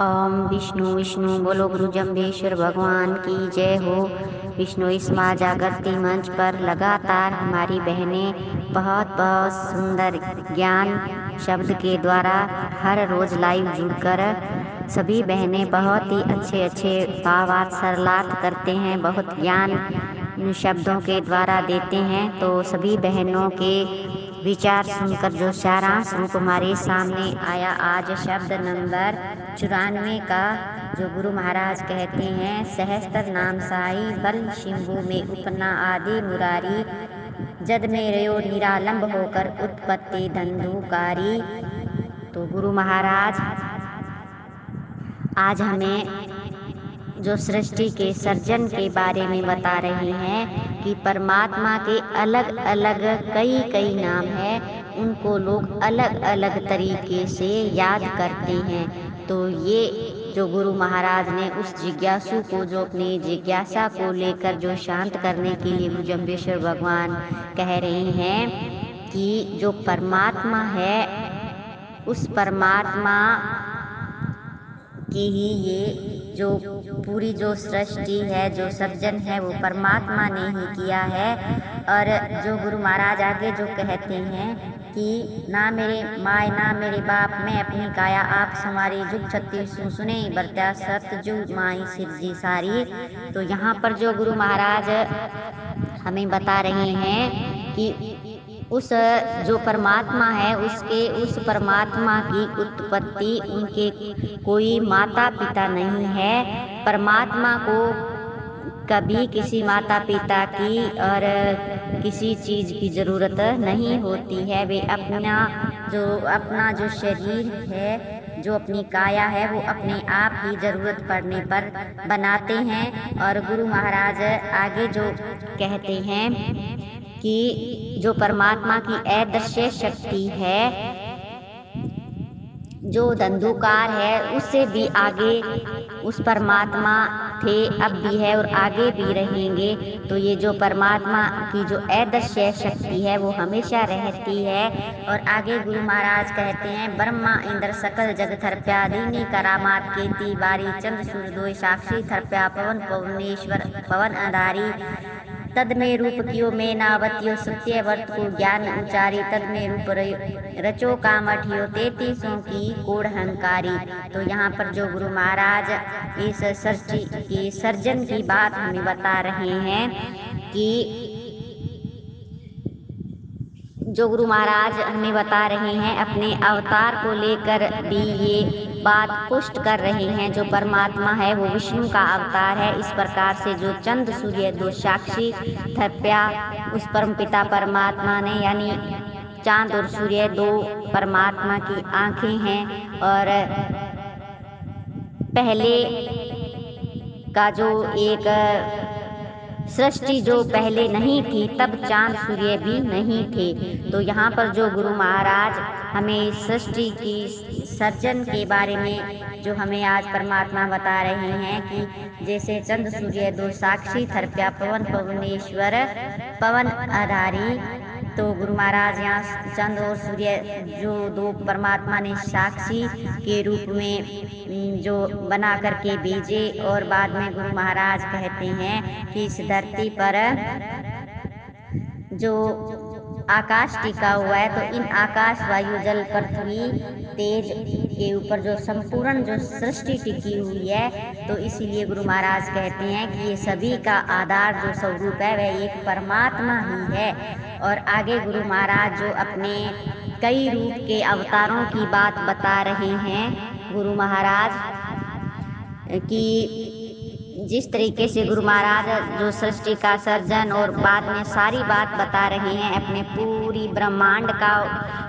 ओम विष्णु विष्णु बोलो गुरु जम्बेश्वर भगवान की जय हो। विष्णु इस माँ जागृति मंच पर लगातार हमारी बहनें बहुत बहुत सुंदर ज्ञान शब्द के द्वारा हर रोज लाइव जुड़कर सभी बहनें बहुत ही अच्छे अच्छे भावार्थ सरलार्थ करते हैं, बहुत ज्ञान शब्दों के द्वारा देते हैं। तो सभी बहनों के विचार सुनकर जो सारांश रूप हमारे सामने आया आज शब्द नंबर 94 का, जो गुरु महाराज कहते हैं, सहस्त्र नाम साई बल शिंभु में उपना आदि मुरारी, जद में रयो निरालंब होकर उत्पत्ति धंधुकारी। तो गुरु महाराज आज हमें जो सृष्टि के सर्जन के बारे में बता रहे हैं कि परमात्मा के अलग अलग कई कई नाम हैं, उनको लोग अलग अलग तरीके से याद करते हैं। तो ये जो गुरु महाराज ने उस जिज्ञासु को, जो अपनी जिज्ञासा को लेकर जो शांत करने के लिए गुरु जम्बेश्वर भगवान कह रहे हैं कि जो परमात्मा है उस परमात्मा की ही ये जो पूरी जो सृष्टि है, जो सर्जन है, वो परमात्मा ने ही किया है। और जो गुरु महाराज आगे जो कहते हैं कि ना मेरे माय ना मेरे बाप, मैं अपनी काया आप संवारी, जुग छत्तीस सुने बरत्या सतजु माई सिरजी सारी। तो यहाँ पर जो गुरु महाराज हमें बता रहे हैं कि उस जो परमात्मा है उस परमात्मा की उत्पत्ति उनके कोई माता पिता नहीं है। परमात्मा को कभी किसी माता पिता की और किसी चीज़ की ज़रूरत नहीं होती है। वे अपना जो शरीर है, जो अपनी काया है, वो अपने आप ही ज़रूरत पड़ने पर बनाते हैं। और गुरु महाराज आगे जो कहते हैं कि जो परमात्मा की अदृश्य शक्ति है, जो धंधुकार है, उससे भी आगे उस परमात्मा थे, अब भी है और आगे भी रहेंगे। तो ये जो परमात्मा की जो अदृश्य शक्ति है वो हमेशा रहती है। और आगे गुरु महाराज कहते हैं, ब्रह्मा इंद्र सकल जग थरप्या, दीनी करामात केती बारी, चंद्र सूर्य साक्षी थरप्या, पवन पवनेश्वर पवन आधारी, तद में रूप कियो में नावतियो, सत्य वर्त को ज्ञान उचारी, तद में रूप रचो कामठियो, 33 की कोड़ हंकारी। तो यहाँ पर जो गुरु महाराज इस सृष्टि की सर्जन की बात हमें बता रहे हैं कि जो गुरु महाराज हमें बता रहे हैं अपने अवतार को लेकर भी ये बात पुष्ट कर रहे हैं। जो परमात्मा है वो विष्णु का अवतार है। इस प्रकार से जो चंद्र सूर्य दो साक्षी थप्या, उस परमपिता परमात्मा ने, यानी चांद और सूर्य दो परमात्मा की आंखें हैं। और पहले का जो एक सृष्टि जो पहले नहीं थी, तब चांद सूर्य भी नहीं थे। तो यहाँ पर जो गुरु महाराज हमें सृष्टि की सर्जन के बारे में जो हमें आज परमात्मा बता रहे हैं कि जैसे चंद्र सूर्य दो साक्षी थरप्या, पवन पवनेश्वर पवन आधारी। तो गुरु महाराज यहाँ चंद्र और सूर्य जो दो परमात्मा ने साक्षी के रूप में जो बना करके भेजे। और बाद में गुरु महाराज कहते हैं कि इस धरती पर जो आकाश टिका हुआ है, तो इन आकाश वायु जल पृथ्वी तेज के ऊपर जो संपूर्ण जो सृष्टि टिकी हुई है, तो इसीलिए गुरु महाराज कहते हैं कि ये सभी का आधार जो स्वरूप है वह एक परमात्मा ही है। और आगे गुरु महाराज जो अपने कई रूप के अवतारों की बात बता रहे हैं गुरु महाराज कि जिस तरीके से गुरु महाराज जो सृष्टि का सर्जन और बाद में सारी बात बता रहे हैं, अपने पूरी ब्रह्मांड का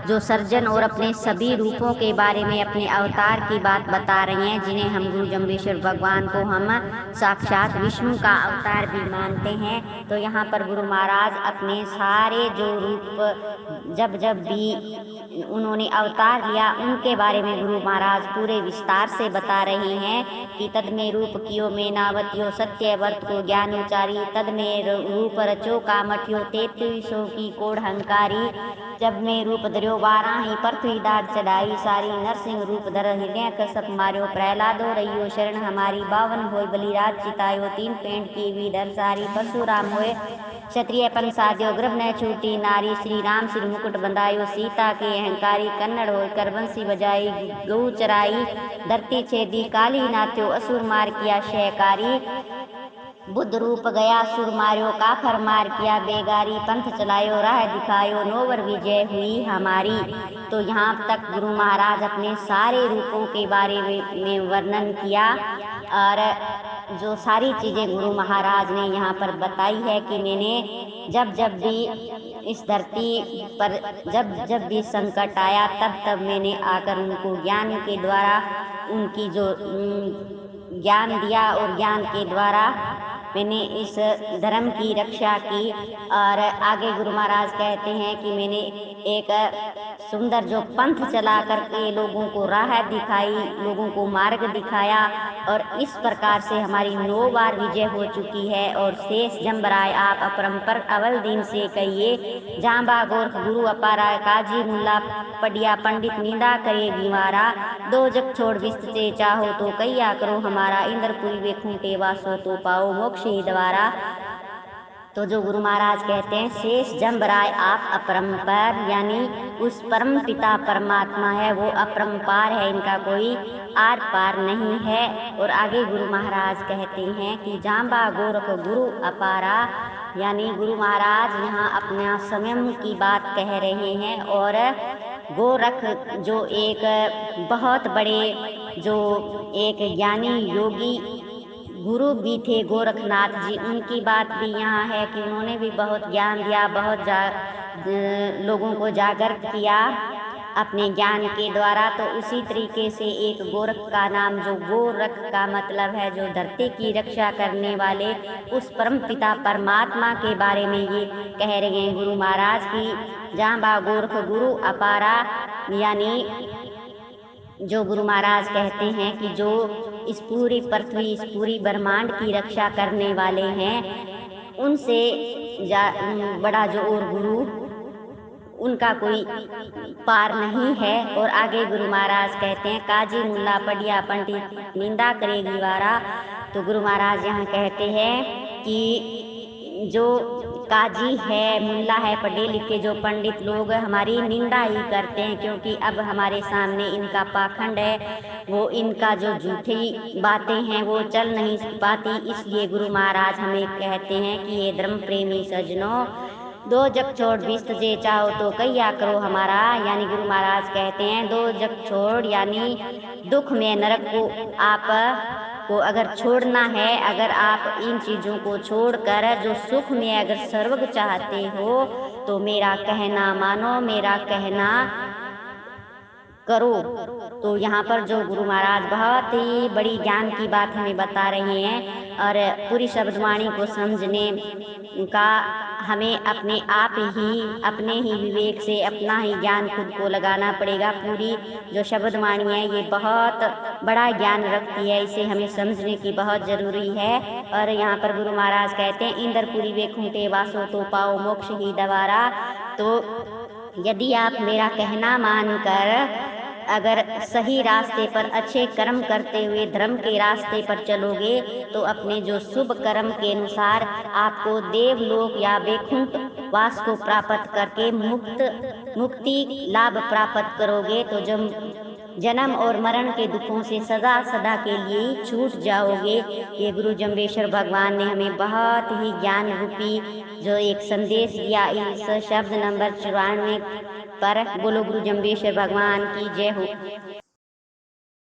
जो सर्जन और अपने सभी रूपों के बारे में अपने अवतार की बात बता रहे हैं, जिन्हें हम गुरु जम्बेश्वर भगवान को हम साक्षात विष्णु का अवतार भी मानते हैं। तो यहाँ पर गुरु महाराज अपने सारे जो रूप जब जब भी उन्होंने अवतार लिया उनके बारे में गुरु महाराज पूरे विस्तार से बता रहे हैं कि तद में रूप कियो में नाव नावत्यो सत्य वर्त को ज्ञान उचारी तद में रूप रचो कामठ्यो 33 की कोढ़ हंकारी जब में रूप धर्यो 12 ही पृथ्वी दाढ़ चढ़ाई सारी नरसिंह रूप धर हृदय कसप मार्यो प्रहलादो रहियो शरण हमारी 52 होय बलिराज चितायो 3 पेंट की विधर सारी परशुराम होए क्षत्रिय पन साध्यो गर्भ न छूटी नारी श्री राम सिर मुकुट बंधायो सीता के अहंकारी कन्नड़ हो कर बंसी बजाई गऊ चराई धरती छेदी काली नाथ्यो असुर मार किया शहकारी बुद्ध रूप गया सुर मार्यो काफर मार किया बेगारी पंथ चलायो राह दिखायो नोवर विजय हुई हमारी। तो यहाँ तक गुरु महाराज अपने सारे रूपों के बारे में वर्णन किया और जो सारी चीज़ें गुरु महाराज ने यहाँ पर बताई है कि मैंने जब जब भी इस धरती पर जब भी संकट आया तब तब मैंने आकर उनको ज्ञान के द्वारा उनकी जो ज्ञान दिया और ज्ञान के द्वारा मैंने इस धर्म की रक्षा की। और आगे गुरु महाराज कहते हैं कि मैंने एक सुंदर जो पंथ चला करके लोगों को राह दिखाई लोगों को मार्ग दिखाया और इस प्रकार से हमारी 9 बार विजय हो चुकी है। और शेष जम्बराय आप अपरंपर अवल दिन से कहिए जांबा गोरख गुरु अपारा काजी मुल्ला पडिया पंडित निंदा करे बीमारा 2 जग छोड़ विस्तते चाहो तो कैया करो हमारा इंद्रपुरी वे खूंटे वासो तो पाओ मोक्ष ही द्वारा। तो जो गुरु महाराज कहते हैं शेष जम्बराय आप अपरंपार यानी उस परम पिता परमात्मा है वो अपरंपार है इनका कोई आर पार नहीं है। और आगे गुरु महाराज कहते हैं कि जांबा गोरख गुरु अपारा यानी गुरु महाराज यहाँ अपना स्वयं की बात कह रहे हैं। और गोरख जो एक बहुत बड़े जो एक ज्ञानी योगी गुरु भी थे गोरखनाथ जी उनकी बात भी यहाँ है कि उन्होंने भी बहुत ज्ञान दिया बहुत लोगों को जागृत किया अपने ज्ञान के द्वारा। तो उसी तरीके से एक गोरख का नाम जो गोरख का मतलब है जो धरती की रक्षा करने वाले उस परम पिता परमात्मा के बारे में ये कह रहे हैं गुरु महाराज की जांबा गोरख गुरु अपारा यानी जो गुरु महाराज कहते हैं कि जो इस पूरी पृथ्वी इस पूरी ब्रह्मांड की रक्षा करने वाले हैं उनसे बड़ा जो और गुरु उनका कोई पार नहीं है। और आगे गुरु महाराज कहते हैं काजी मुल्ला पडिया पंडित निंदा करेगी वारा। तो गुरु महाराज यहाँ कहते हैं कि जो काजी है मुल्ला है पढ़े लिखे जो पंडित लोग हमारी निंदा ही करते हैं क्योंकि अब हमारे सामने इनका पाखंड है वो इनका जो झूठी बातें हैं वो चल नहीं पाती। इसलिए गुरु महाराज हमें कहते हैं कि ये धर्म प्रेमी सज्जनों 2 जग छोड़ विस्त जे चाहो तो कैया करो हमारा। यानी गुरु महाराज कहते हैं 2 जग छोड़ यानी दुख में नरक को आप को अगर छोड़ना है अगर आप इन चीज़ों को छोड़कर जो सुख में अगर स्वर्ग चाहते हो तो मेरा कहना मानो मेरा कहना करो। तो यहाँ पर जो गुरु महाराज बहुत ही बड़ी ज्ञान की बात हमें बता रहे हैं और पूरी शब्दवाणी को समझने का हमें अपने आप ही अपने ही विवेक से अपना ही ज्ञान खुद को लगाना पड़ेगा। पूरी जो शब्दवाणी है ये बहुत बड़ा ज्ञान रखती है इसे हमें समझने की बहुत ज़रूरी है। और यहाँ पर गुरु महाराज कहते हैं इंद्रपुरी वे खूंटे वासो तो पाओ मोक्ष ही द्वारा। तो यदि आप मेरा कहना मानकर अगर सही रास्ते पर अच्छे कर्म करते हुए धर्म के रास्ते पर चलोगे तो अपने जो शुभ कर्म के अनुसार आपको देवलोक या वैकुंठ वास को प्राप्त करके मुक्ति लाभ प्राप्त करोगे। तो जब जन्म और मरण के दुखों से सदा सदा के लिए छूट जाओगे। ये गुरु जम्बेश्वर भगवान ने हमें बहुत ही ज्ञान रूपी जो एक संदेश दिया इस शब्द नंबर 94 पर। बोलो गुरु जम्बेश्वर भगवान की जय हो।